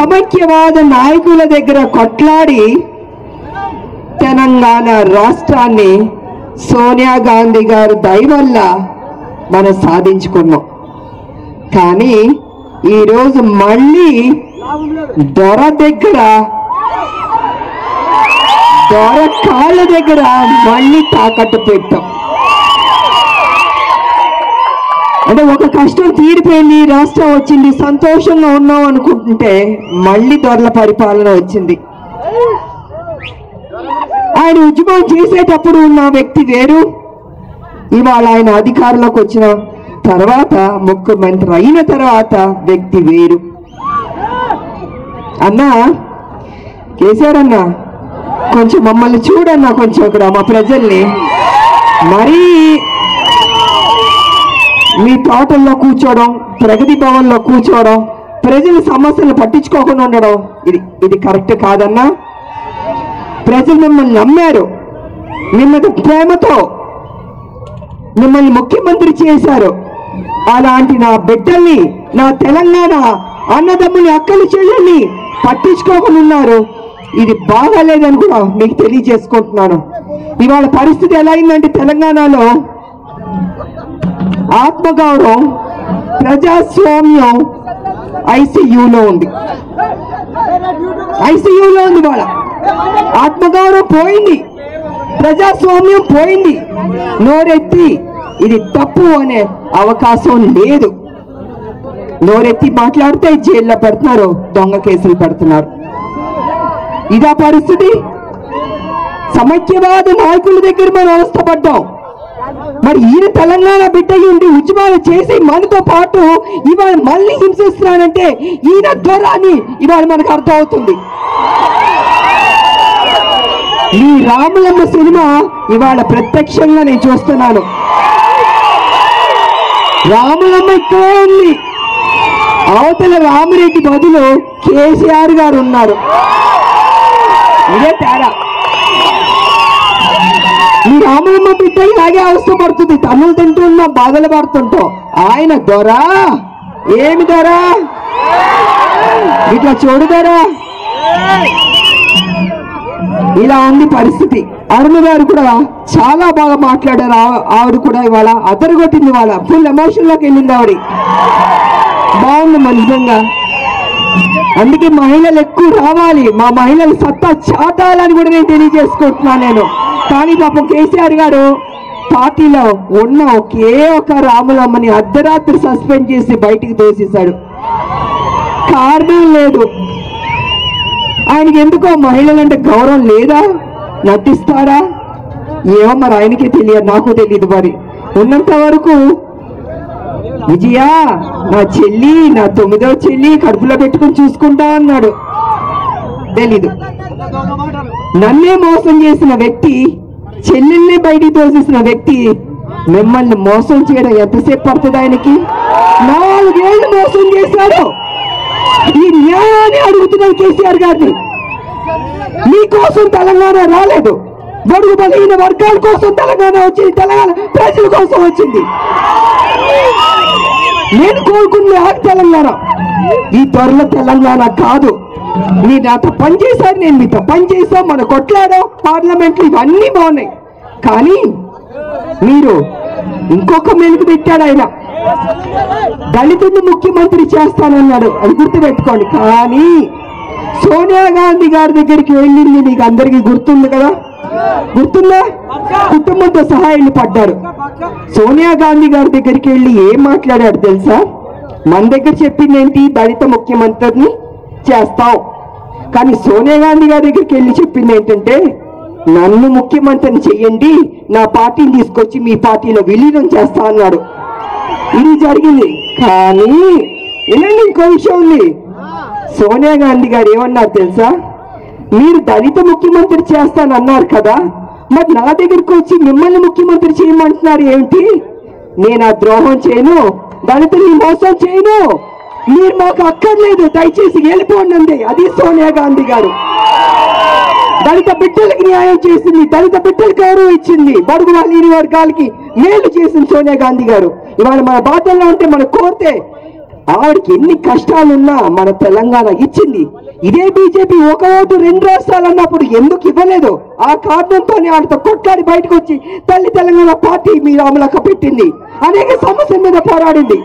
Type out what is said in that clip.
సమైక్యవాద నాయకుల దగ్గర కొట్లాడి తెలంగాణ రాష్ట్రాన్ని సోనియా గాంధీ గారు దయ వల్ల మనం సాధించుకున్నాం. కానీ ఈరోజు మళ్ళీ దొర కాళ్ళ దగ్గర మళ్ళీ తాకట్టు పెట్టాం. అంటే ఒక కష్టం తీరిపోయింది, రాష్ట్రం వచ్చింది, సంతోషంగా ఉన్నాం అనుకుంటుంటే మళ్ళీ దొరల పరిపాలన వచ్చింది. ఆయన ఉద్యమం చేసేటప్పుడు ఉన్న వ్యక్తి వేరు, ఇవాళ ఆయన అధికారంలోకి వచ్చిన తర్వాత ముఖ్యమంత్రి అయిన తర్వాత వ్యక్తి వేరు. అన్నా కేసీఆర్ అన్న, కొంచెం మమ్మల్ని చూడన్నా, కొంచెం ఇక్కడ మా ప్రజల్ని. మరీ మీ తోటల్లో కూర్చోవడం, ప్రగతి భవన్లో కూర్చోవడం, ప్రజల సమస్యలు పట్టించుకోకుండా ఉండడం ఇది కరెక్ట్ కాదన్నా. ప్రజలు మిమ్మల్ని నమ్మారు, మిమ్మల్ని ప్రేమతో మిమ్మల్ని ముఖ్యమంత్రి చేశారు. అలాంటి నా బిడ్డల్ని, నా తెలంగాణ అన్నదమ్ముని, అక్కలు చెల్లెల్ని పట్టించుకోకుండా ఉన్నారు. ఇది బాగాలేదని కూడా మీకు తెలియజేసుకుంటున్నాను. ఇవాళ పరిస్థితి ఎలా అయిందంటే తెలంగాణలో ఆత్మగౌరవం, ప్రజాస్వామ్యం ఐసీయూలో ఉంది. వాళ్ళ ఆత్మగౌరవం పోయింది, ప్రజాస్వామ్యం పోయింది. నోరెత్తి ఇది తప్పు అనే అవకాశం లేదు. నోరెత్తి మాట్లాడితే జైల్లో పెడుతున్నారు, దొంగ కేసులు పెడుతున్నారు. ఇదా పరిస్థితి. సమైక్యవాద నాయకుల దగ్గర మనం అవస్థపడ్డాం. మరి ఈయన తెలంగాణ బిడ్డ ఉండి ఉద్యమాలు చేసి మనతో పాటు ఇవాళ మళ్ళీ హింసిస్తున్నాడంటే ఈయన ద్వారాని ఇవాళ మనకు అర్థం అవుతుంది. ఈ రాములమ్మ సినిమా ఇవాళ ప్రత్యక్షంగా నేను చూస్తున్నాను. రాములమ్మ ఇక్కడే ఉంది, అవతల రామిరెడ్డి బదులు కేసీఆర్ గారు ఉన్నారు. ఇదే తేడా. ఈ రాములమ్మ బిడ్డ ఇలాగే అవస్థపడుతుంది, తన్నులు తింటున్నా, బాధలు పడుతుంటాం. ఆయన దొరా, ఏమి దొరా, ఇట్లా చూడు దొరా. ఇలా ఉంది పరిస్థితి. అరుణ గారు కూడా చాలా బాగా మాట్లాడారు. ఆవిడ కూడా ఇవాళ అదరగొట్టింది, ఇవాళ ఫుల్ ఎమోషన్ లోకి వెళ్ళింది ఆవిడ. బాగుంది నిజంగా. అందుకే మహిళలు ఎక్కువ రావాలి, మా మహిళలు సత్తా చాటాలని కూడా నేను తెలియజేసుకుంటున్నాను నేను. కానీ పాపం కేసీఆర్ గారు పార్టీలో ఉన్న ఒకే ఒక రాములమ్మని అర్ధరాత్రి సస్పెండ్ చేసి బయటికి తోసేశాడు. కారణం లేదు. ఆయనకి ఎందుకో మహిళలంటే గౌరవం లేదా, నటిస్తారా ఏమో మరి, ఆయనకే తెలియదు, నాకు తెలియదు. మరి ఉన్నంత వరకు విజయ నా చెల్లి, నా 9వ చెల్లి కడుపులో పెట్టుకుని చూసుకుంటా అన్నాడు. తెలీదు. నన్నే మోసం చేసిన వ్యక్తి, చెల్లెల్నే బయటికి తోసేసిన వ్యక్తి మిమ్మల్ని మోసం చేయడం ఎంతసేపు పడుతుంది ఆయనకి? 4 ఏళ్ళు మోసం చేశాడు. ఈ న్యాయాన్ని అడుగుతున్నాడు కేసీఆర్ గారిని. మీకోసం తెలంగాణ రాలేదు, బడుగు బలహీన వర్గాల కోసం తెలంగాణ వచ్చింది, తెలంగాణ ప్రజల కోసం వచ్చింది. నేను కోరుకునే ఆ తెలంగాణ, ఈ త్వరలో తెలంగాణ కాదు. మీరు నాతో పని చేశారు, నేను మీతో పని చేశాం, మనం కొట్లాడాం పార్లమెంట్లు, ఇవన్నీ బాగున్నాయి. కానీ మీరు ఇంకొక మెలుగు పెట్టాడు. ఆయన దళితుడిని ముఖ్యమంత్రి చేస్తానన్నాడు, అది గుర్తుపెట్టుకోండి. కానీ సోనియా గాంధీ గారి దగ్గరికి వెళ్ళింది మీకు అందరికీ గుర్తుంది కదా, గుర్తుందా? కుటుంబంతో సహా వెళ్ళి పడ్డారు. సోనియా గాంధీ గారి దగ్గరికి వెళ్ళి ఏం మాట్లాడాడు తెలుసా? మన దగ్గర చెప్పింది ఏంటి? దళిత ముఖ్యమంత్రిని చేస్తాం. కానీ సోనియా గాంధీ గారి దగ్గరికి వెళ్ళి చెప్పింది ఏంటంటే, నన్ను ముఖ్యమంత్రిని చెయ్యండి, నా పార్టీని తీసుకొచ్చి మీ పార్టీలో విలీనం చేస్తా అన్నాడు. ఇది జరిగింది. కానీ ఇలాంటి ఇంకో విషయం ఉంది. సోనియా గాంధీ గారు ఏమన్నారు తెలుసా? మీరు దళిత ముఖ్యమంత్రి చేస్తానన్నారు కదా, మరి నా దగ్గరికి వచ్చి మిమ్మల్ని ముఖ్యమంత్రి చేయమంటున్నారు ఏమిటి? నేను ఆ ద్రోహం చేయను, దళితుల్ని మోసం చేయను, మీరు మాకు అక్కర్లేదు, దయచేసి వెళ్ళిపోండి అంది. అది సోనియా గాంధీ గారు. దళిత బిడ్డలకి న్యాయం చేసింది, దళిత బిడ్డలకు గౌరవం ఇచ్చింది, బడుగు బలహీన వర్గాలకి మేలు చేసింది సోనియా గాంధీ గారు. ఇవాళ మన బాధల్లో ఉంటే మనం కోరితే ఆవిడకి ఎన్ని కష్టాలున్నా మన తెలంగాణ ఇచ్చింది. ఇదే బీజేపీ ఒక ఓటు 2 రాష్ట్రాలు అన్నప్పుడు ఎందుకు ఇవ్వలేదు? ఆ కారణంతోనే ఆవిడతో కొట్లాడి బయటకు వచ్చి తల్లి తెలంగాణ పార్టీ మీరు అమలుక పెట్టింది. అనేక సమస్యల మీద పోరాడింది.